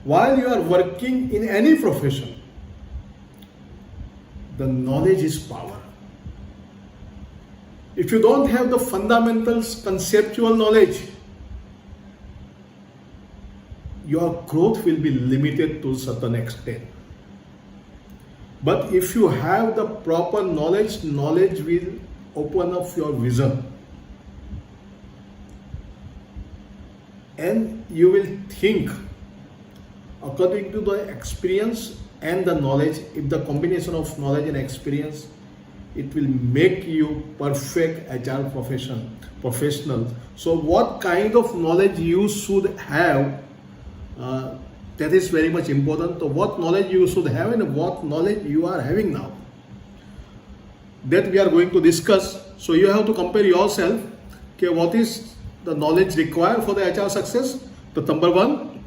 While you are working in any profession, the knowledge is power. If you don't have the fundamentals, conceptual knowledge, your growth will be limited to a certain extent. But if you have the proper knowledge, knowledge will open up your vision. And you will think according to the experience and the knowledge. If the combination of knowledge and experience, it will make you perfect HR professional. So what kind of knowledge you should have, that is very much important. So what knowledge you should have and what knowledge you are having now, that we are going to discuss. So you have to compare yourself. Okay, what is the knowledge required for the HR success? The number one,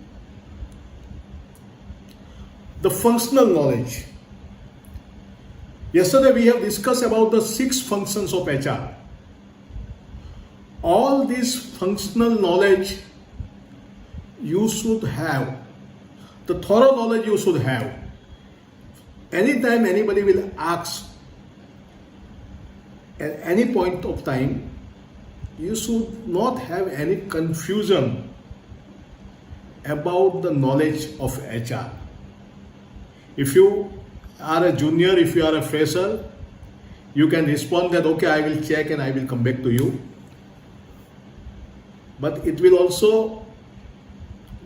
the functional knowledge. Yesterday we have discussed about the 6 functions of HR. All these functional knowledge you should have. The thorough knowledge you should have. Anytime anybody will ask at any point of time, you should not have any confusion about the knowledge of HR. If you are a junior, if you are a fresher, you can respond that, okay, I will check and I will come back to you. But it will also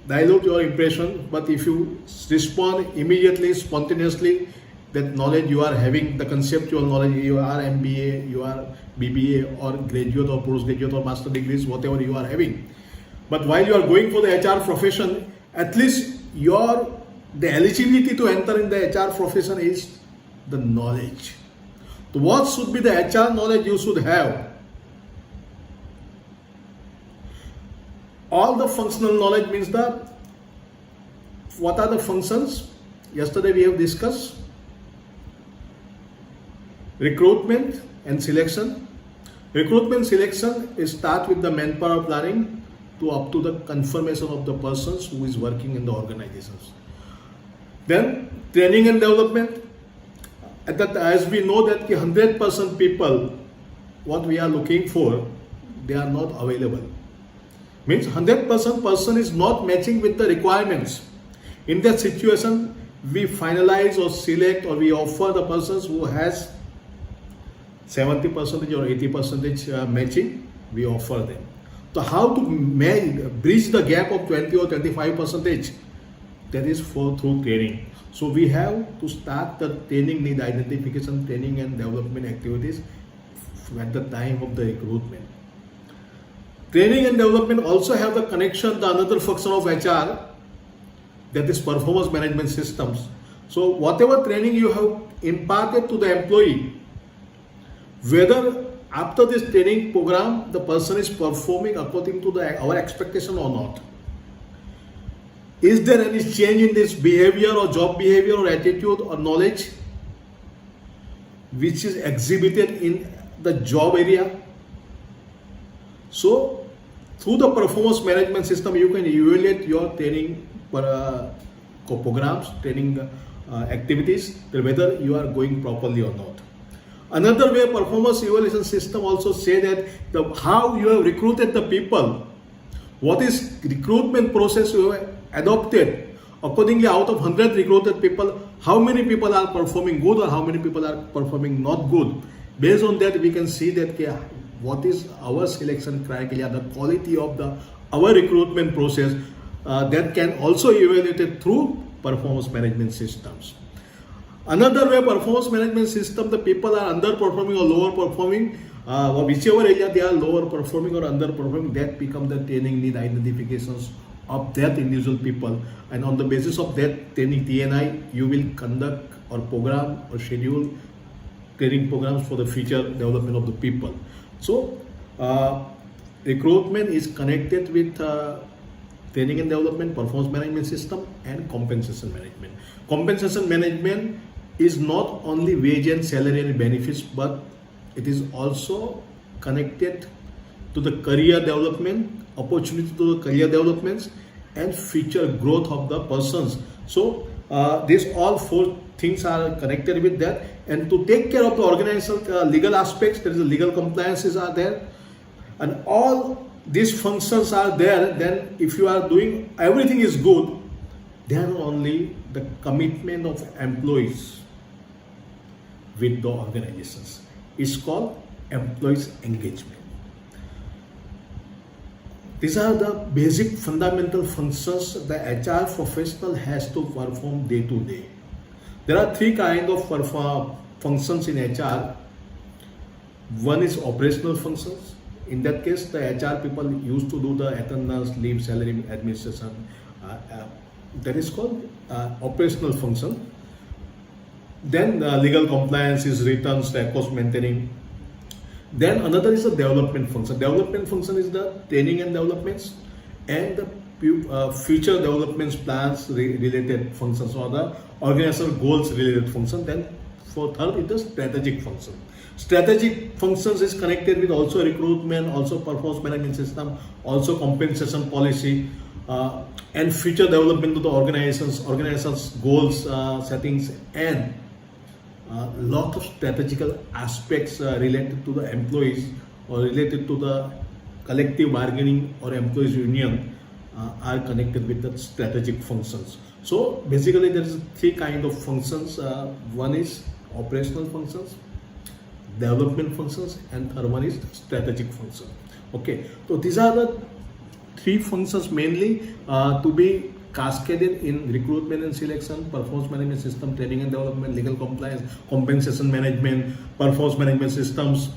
dilute your impression. But if you respond immediately, spontaneously, that knowledge you are having, the conceptual knowledge, you are MBA, you are BBA or graduate or postgraduate or master degrees, whatever you are having. But while you are going for the HR profession, at least the eligibility to enter in the HR profession is the knowledge. So what should be the HR knowledge you should have? All the functional knowledge means that what are the functions? Yesterday we have discussed recruitment and selection. Recruitment selection is start with the manpower planning to up to the confirmation of the persons who is working in the organizations. Then training and development. As we know that 100% people, what we are looking for, they are not available. Means 100% person is not matching with the requirements. In that situation, we finalize or select or we offer the persons who has 70% or 80% matching, we offer them. So how to bridge the gap of 20 or 25%? That is through training. So we have to start the training need identification, training and development activities at the time of the recruitment. Training and development also have the connection, the another function of HR, that is performance management systems. So whatever training you have imparted to the employee, whether after this training program the person is performing according to our expectation or not. Is there any change in this behavior or job behavior or attitude or knowledge which is exhibited in the job area? So through the performance management system you can evaluate your training programs, training activities, whether you are going properly or not. Another way performance evaluation system also say that how you have recruited the people, what is recruitment process you have adopted. Accordingly, out of 100 recruited people, how many people are performing good or how many people are performing not good. Based on that, we can see that what is our selection criteria, the quality of our recruitment process that can also evaluated through performance management systems. Another way performance management system, the people are underperforming or lower performing, or whichever area they are lower performing or underperforming, that become the training need identifications of that individual people, and on the basis of that training TNI, you will conduct or program or schedule training programs for the future development of the people. So recruitment is connected with training and development, performance management system, and compensation management. Compensation management is not only wage and salary and benefits, but it is also connected to the career development, opportunity to the career developments, and future growth of the persons. So these all four things are connected with that. And to take care of the organizational legal aspects, there is a legal compliances are there, and all these functions are there. Then if you are doing everything is good, then only the commitment of employees with the organizations is called employees engagement. These are the basic fundamental functions the HR professional has to perform day to day. There are three kinds of functions in HR. One is operational functions. In that case, the HR people used to do the attendance, leave, salary administration. That is called operational function. Then legal compliance is returns, records maintaining. Then another is the development function. Development function is the training and developments and the future developments plans related functions, or the organizational goals related function. Then for third is the strategic function. Strategic functions is connected with also recruitment, also performance management system, also compensation policy, and future development of the organization's goals settings, and lot of strategical aspects related to the employees or related to the collective bargaining or employees union are connected with the strategic functions. So basically there is three kind of functions. One is operational functions, development functions, and third one is strategic function. Okay, so these are the three functions mainly to be cascaded in recruitment and selection, performance management system, training and development, legal compliance, compensation management, performance management systems,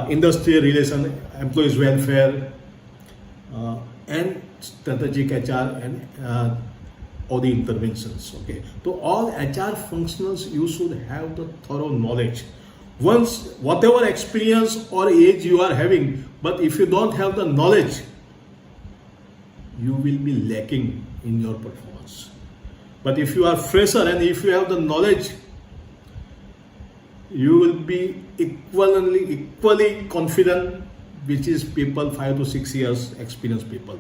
industrial relation, employees welfare, and strategic HR and all the interventions. Okay, so all HR functionals you should have the thorough knowledge. Once whatever experience or age you are having, but if you don't have the knowledge, you will be lacking in your performance. But if you are fresher and if you have the knowledge, you will be equally confident, which is people 5 to 6 years experienced people.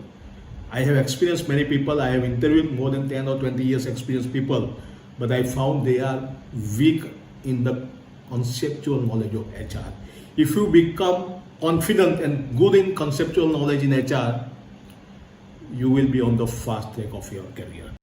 I have experienced many people. I have interviewed more than 10 or 20 years experienced people, but I found they are weak in the conceptual knowledge of HR. If you become confident and good in conceptual knowledge in HR, you will be on the fast track of your career.